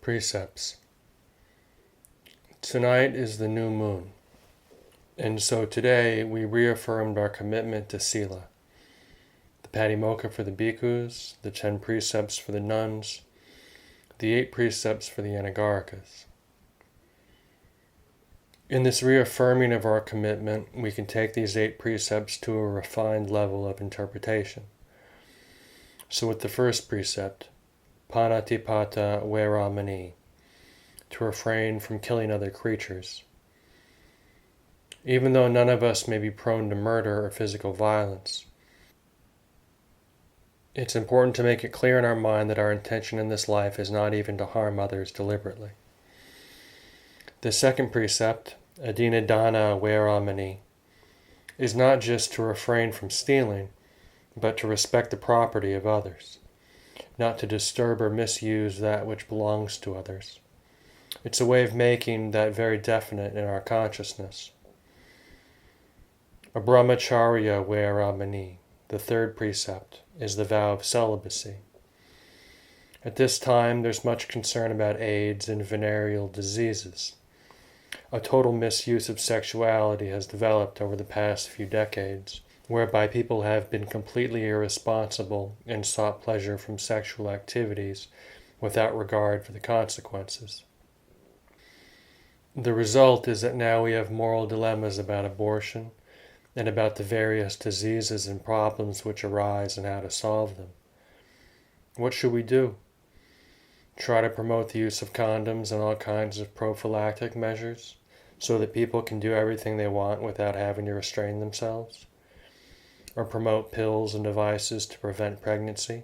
Precepts. Tonight is the new moon, and so today we reaffirmed our commitment to Sila, the Patimokkha for the bhikkhus, the 10 precepts for the nuns, the 8 precepts for the Anagarikas. In this reaffirming of our commitment, we can take these 8 precepts to a refined level of interpretation. So with the first precept, Panatipata Veramani, to refrain from killing other creatures. Even though none of us may be prone to murder or physical violence, it's important to make it clear in our mind that our intention in this life is not even to harm others deliberately. The second precept, Adinadana Veramani, is not just to refrain from stealing, but to respect the property of others, not to disturb or misuse that which belongs to others. It's a way of making that very definite in our consciousness. A brahmacharya veramani, the third precept, is the vow of celibacy. At this time, there's much concern about AIDS and venereal diseases. A total misuse of sexuality has developed over the past few decades, whereby people have been completely irresponsible and sought pleasure from sexual activities without regard for the consequences. The result is that now we have moral dilemmas about abortion and about the various diseases and problems which arise and how to solve them. What should we do? Try to promote the use of condoms and all kinds of prophylactic measures so that people can do everything they want without having to restrain themselves? Or promote pills and devices to prevent pregnancy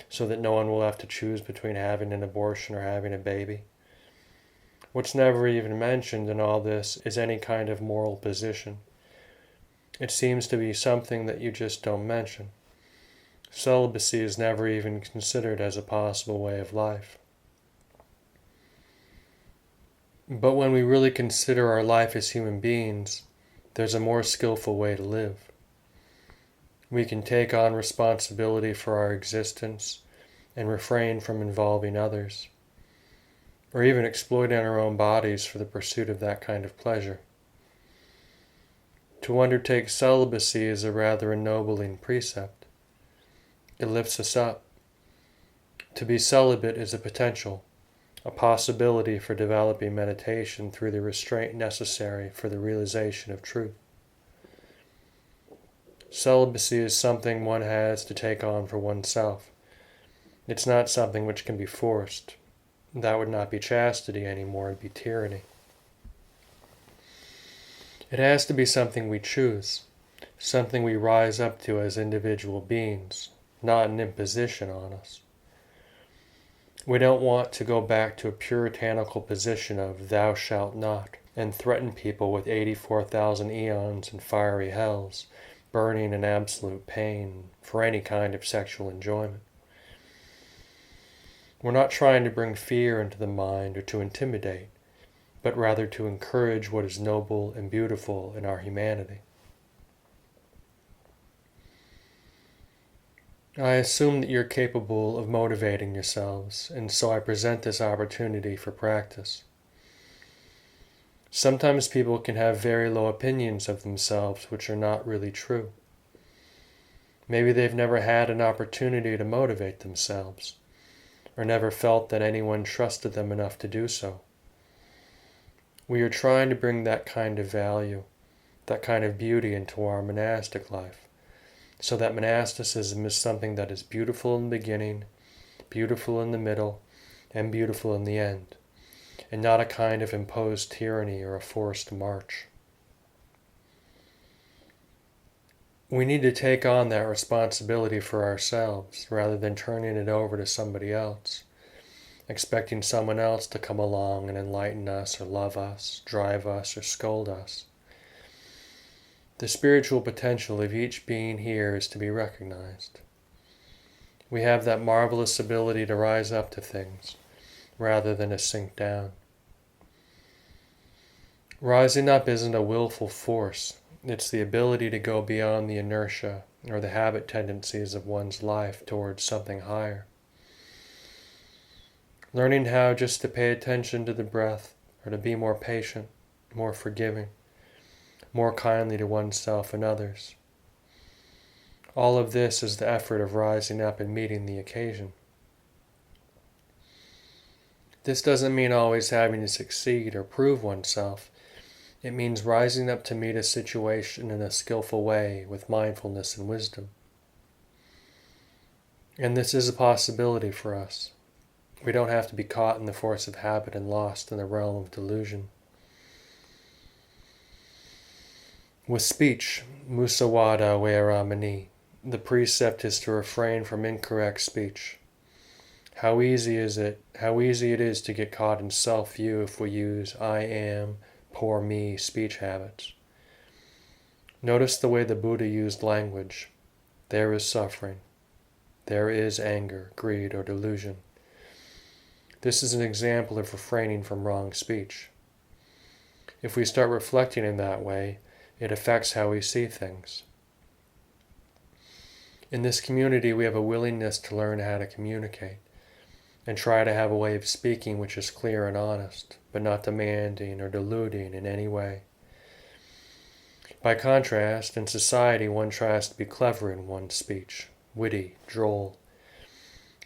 so that no one will have to choose between having an abortion or having a baby? What's never even mentioned in all this is any kind of moral position. It seems to be something that you just don't mention. Celibacy is never even considered as a possible way of life. But when we really consider our life as human beings, there's a more skillful way to live. We can take on responsibility for our existence and refrain from involving others, or even exploiting our own bodies for the pursuit of that kind of pleasure. To undertake celibacy is a rather ennobling precept. It lifts us up. To be celibate is a potential, a possibility for developing meditation through the restraint necessary for the realization of truth. Celibacy is something one has to take on for oneself. It's not something which can be forced. That would not be chastity anymore, it'd be tyranny. It has to be something we choose, something we rise up to as individual beings, not an imposition on us. We don't want to go back to a puritanical position of thou shalt not, and threaten people with 84,000 eons and fiery hells, burning in absolute pain for any kind of sexual enjoyment. We're not trying to bring fear into the mind or to intimidate, but rather to encourage what is noble and beautiful in our humanity. I assume that you're capable of motivating yourselves, and so I present this opportunity for practice. Sometimes people can have very low opinions of themselves which are not really true. Maybe they've never had an opportunity to motivate themselves, or never felt that anyone trusted them enough to do so. We are trying to bring that kind of value, that kind of beauty into our monastic life, so that monasticism is something that is beautiful in the beginning, beautiful in the middle, and beautiful in the end, and not a kind of imposed tyranny or a forced march. We need to take on that responsibility for ourselves rather than turning it over to somebody else, expecting someone else to come along and enlighten us or love us, drive us or scold us. The spiritual potential of each being here is to be recognized. We have that marvelous ability to rise up to things rather than to sink down. Rising up isn't a willful force. It's the ability to go beyond the inertia or the habit tendencies of one's life towards something higher. learning how just to pay attention to the breath, or to be more patient, more forgiving, more kindly to oneself and others. All of this is the effort of rising up and meeting the occasion. This doesn't mean always having to succeed or prove oneself. It means rising up to meet a situation in a skillful way with mindfulness and wisdom. And this is a possibility for us. We don't have to be caught in the force of habit and lost in the realm of delusion. With speech, musawada veramani, the precept is to refrain from incorrect speech. How easy it is to get caught in self-view if we use I am, poor me speech habits. Notice the way the Buddha used language. There is suffering. There is anger, greed, or delusion. This is an example of refraining from wrong speech. If we start reflecting in that way, it affects how we see things. In this community, we have a willingness to learn how to communicate and try to have a way of speaking which is clear and honest, but not demanding or deluding in any way. By contrast, in society, one tries to be clever in one's speech, witty, droll,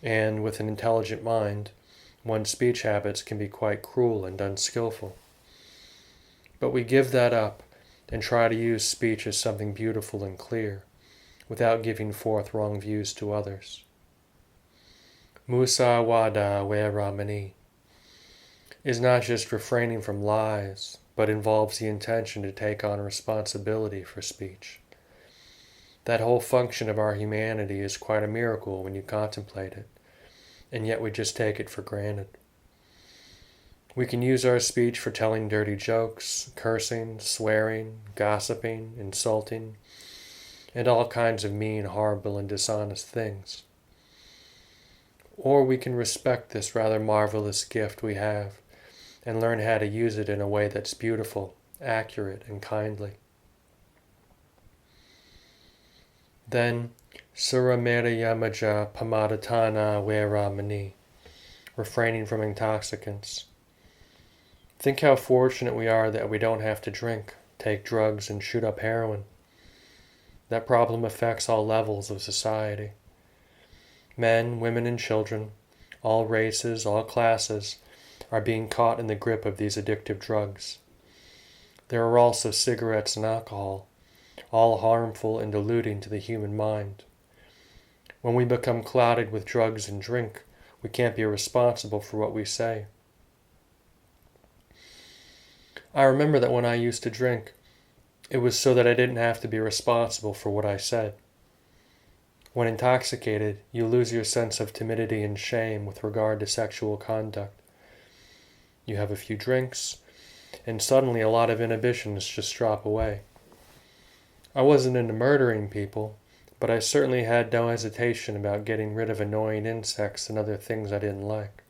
and with an intelligent mind, one's speech habits can be quite cruel and unskillful. But we give that up and try to use speech as something beautiful and clear, without giving forth wrong views to others. Musawada veramani is not just refraining from lies, but involves the intention to take on responsibility for speech. That whole function of our humanity is quite a miracle when you contemplate it, and yet we just take it for granted. We can use our speech for telling dirty jokes, cursing, swearing, gossiping, insulting, and all kinds of mean, horrible, and dishonest things. Or we can respect this rather marvelous gift we have and learn how to use it in a way that's beautiful, accurate, and kindly. Then, Suramera Yamaja Pamadatana Veramani, refraining from intoxicants. Think how fortunate we are that we don't have to drink, take drugs, and shoot up heroin. That problem affects all levels of society. Men, women, and children, all races, all classes, are being caught in the grip of these addictive drugs. There are also cigarettes and alcohol, all harmful and deluding to the human mind. When we become clouded with drugs and drink, we can't be responsible for what we say. I remember that when I used to drink, it was so that I didn't have to be responsible for what I said. When intoxicated, you lose your sense of timidity and shame with regard to sexual conduct. You have a few drinks, and suddenly a lot of inhibitions just drop away. I wasn't into murdering people, but I certainly had no hesitation about getting rid of annoying insects and other things I didn't like.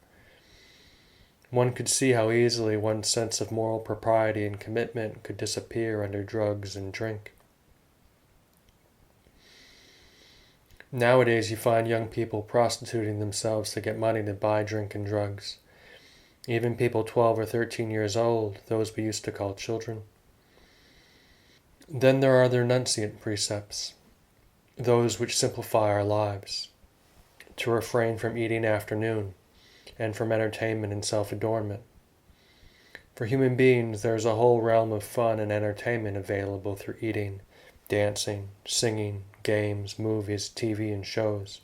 One could see how easily one's sense of moral propriety and commitment could disappear under drugs and drink. Nowadays you find young people prostituting themselves to get money to buy drink and drugs. Even people 12 or 13 years old, those we used to call children. Then there are the renunciant precepts, those which simplify our lives. To refrain from eating after noon, and from entertainment and self-adornment. For human beings, there is a whole realm of fun and entertainment available through eating, dancing, singing, games, movies, TV, and shows.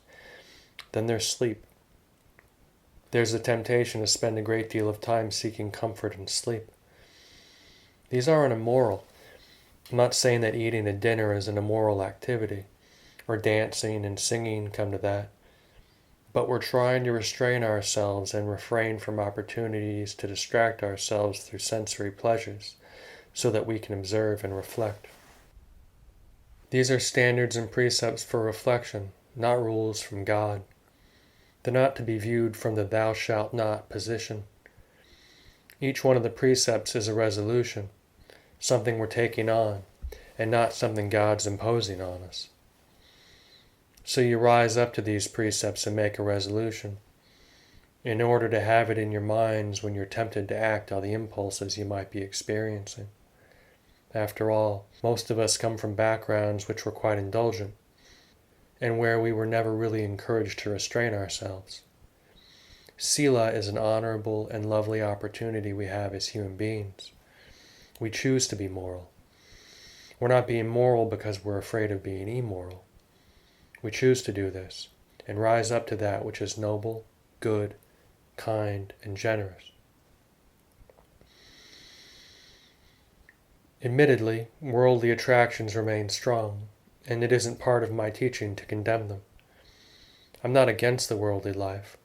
Then there's sleep. There's the temptation to spend a great deal of time seeking comfort in sleep. These aren't immoral. I'm not saying that eating a dinner is an immoral activity, or dancing and singing come to that. But we're trying to restrain ourselves and refrain from opportunities to distract ourselves through sensory pleasures, so that we can observe and reflect. These are standards and precepts for reflection, not rules from God. They're not to be viewed from the thou shalt not position. Each one of the precepts is a resolution, something we're taking on, and not something God's imposing on us. So you rise up to these precepts and make a resolution. in order to have it in your minds when you're tempted to act on the impulses you might be experiencing. After all, most of us come from backgrounds which were quite indulgent, and where we were never really encouraged to restrain ourselves. Sila is an honorable and lovely opportunity we have as human beings. We choose to be moral. We're not being moral because we're afraid of being immoral. We choose to do this and rise up to that which is noble, good, kind, and generous. Admittedly, worldly attractions remain strong, and it isn't part of my teaching to condemn them. I'm not against the worldly life,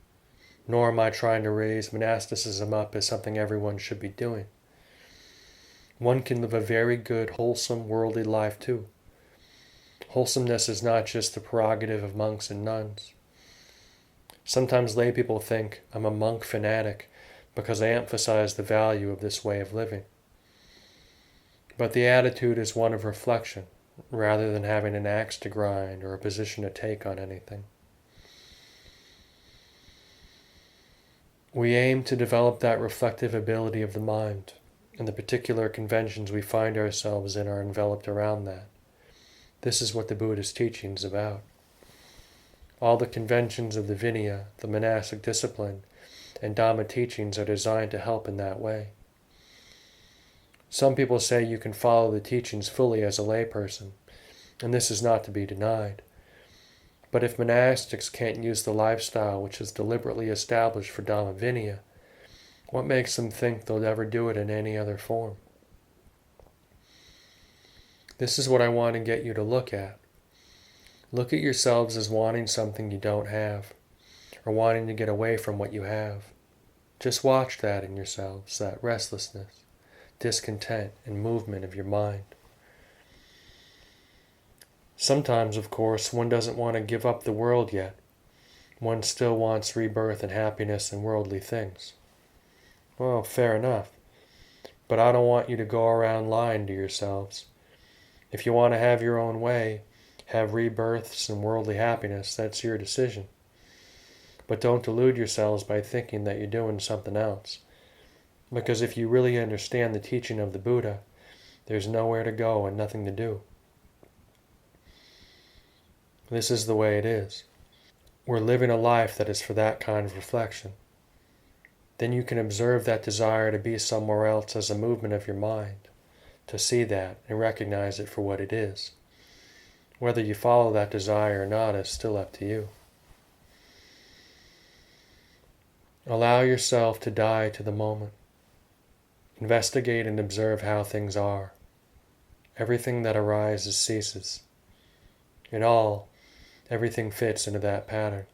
nor am I trying to raise monasticism up as something everyone should be doing. One can live a very good, wholesome, worldly life too. Wholesomeness is not just the prerogative of monks and nuns. Sometimes lay people think I'm a monk fanatic because I emphasize the value of this way of living. But the attitude is one of reflection, rather than having an axe to grind or a position to take on anything. We aim to develop that reflective ability of the mind, and the particular conventions we find ourselves in are enveloped around that. This is what the Buddhist teaching is about. All the conventions of the Vinaya, the monastic discipline, and Dhamma teachings are designed to help in that way. Some people say you can follow the teachings fully as a layperson, and this is not to be denied. But if monastics can't use the lifestyle which is deliberately established for Dhamma Vinaya, what makes them think they'll ever do it in any other form? This is what I want to get you to look at. Look at yourselves as wanting something you don't have, or wanting to get away from what you have. Just watch that in yourselves, that restlessness, discontent, and movement of your mind. Sometimes, of course, one doesn't want to give up the world yet. One still wants rebirth and happiness in worldly things. Well, fair enough. But I don't want you to go around lying to yourselves. If you want to have your own way, have rebirths and worldly happiness, that's your decision. But don't delude yourselves by thinking that you're doing something else. Because if you really understand the teaching of the Buddha, there's nowhere to go and nothing to do. This is the way it is. We're living a life that is for that kind of reflection. Then you can observe that desire to be somewhere else as a movement of your mind, to see that and recognize it for what it is. Whether you follow that desire or not is still up to you. Allow yourself to die to the moment. Investigate and observe how things are. Everything that arises ceases. In all, everything fits into that pattern.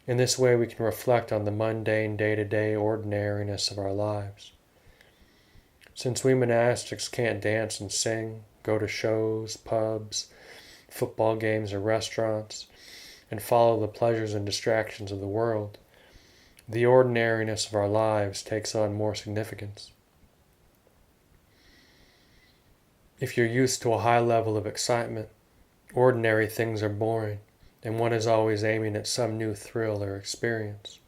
In this way we can reflect on the mundane day-to-day ordinariness of our lives. Since we monastics can't dance and sing, go to shows, pubs, football games, or restaurants, and follow the pleasures and distractions of the world, the ordinariness of our lives takes on more significance. If you're used to a high level of excitement, ordinary things are boring, and one is always aiming at some new thrill or experience.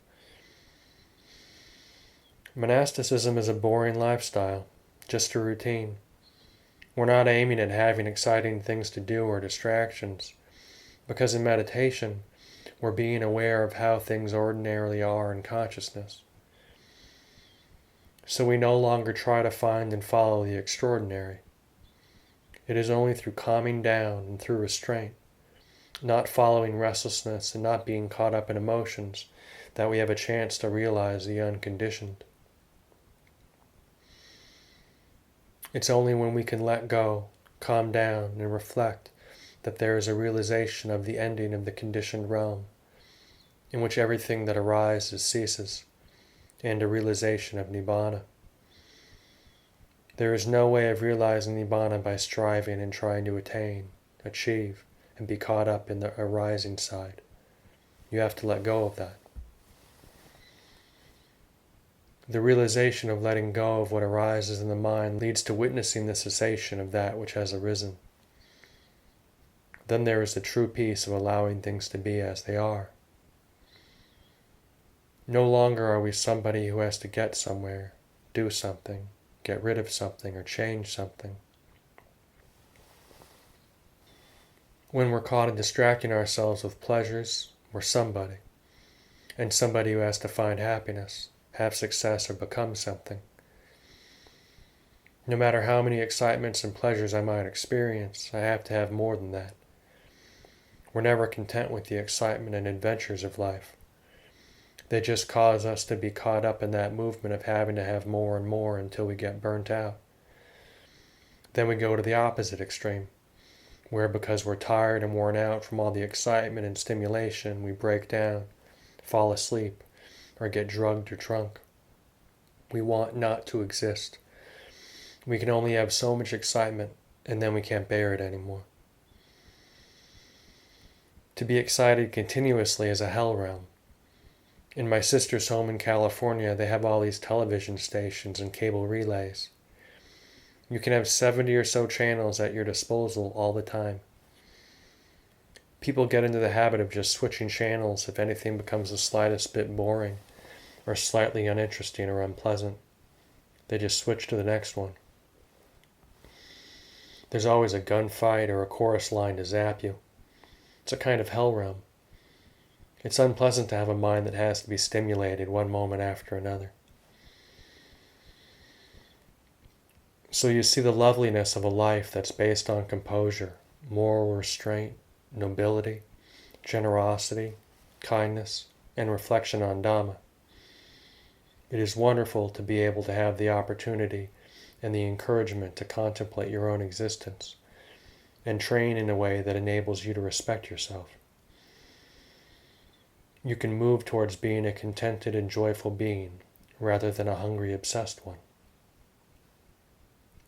Monasticism is a boring lifestyle, just a routine. We're not aiming at having exciting things to do or distractions, because in meditation, we're being aware of how things ordinarily are in consciousness. So we no longer try to find and follow the extraordinary. It is only through calming down and through restraint, not following restlessness and not being caught up in emotions, that we have a chance to realize the unconditioned. It's only when we can let go, calm down, and reflect that there is a realization of the ending of the conditioned realm, in which everything that arises ceases, and a realization of Nibbana. There is no way of realizing Nibbana by striving and trying to attain, achieve, and be caught up in the arising side. You have to let go of that. The realization of letting go of what arises in the mind leads to witnessing the cessation of that which has arisen. Then there is the true peace of allowing things to be as they are. No longer are we somebody who has to get somewhere, do something, get rid of something, or change something. When we're caught in distracting ourselves with pleasures, we're somebody. And somebody who has to find happiness, have success, or become something. No matter how many excitements and pleasures I might experience, I have to have more than that. We're never content with the excitement and adventures of life. They just cause us to be caught up in that movement of having to have more and more until we get burnt out. Then we go to the opposite extreme, where because we're tired and worn out from all the excitement and stimulation, we break down, fall asleep, or get drugged or drunk. We want not to exist. We can only have so much excitement, and then we can't bear it anymore. To be excited continuously is a hell realm. In my sister's home in California, they have all these television stations and cable relays. You can have 70 or so channels at your disposal all the time. People get into the habit of just switching channels if anything becomes the slightest bit boring or slightly uninteresting or unpleasant. They just switch to the next one. There's always a gunfight or a chorus line to zap you. It's a kind of hell realm. It's unpleasant to have a mind that has to be stimulated one moment after another. So you see the loveliness of a life that's based on composure, moral restraint, nobility, generosity, kindness, and reflection on Dhamma. It is wonderful to be able to have the opportunity and the encouragement to contemplate your own existence and train in a way that enables you to respect yourself. You can move towards being a contented and joyful being rather than a hungry, obsessed one.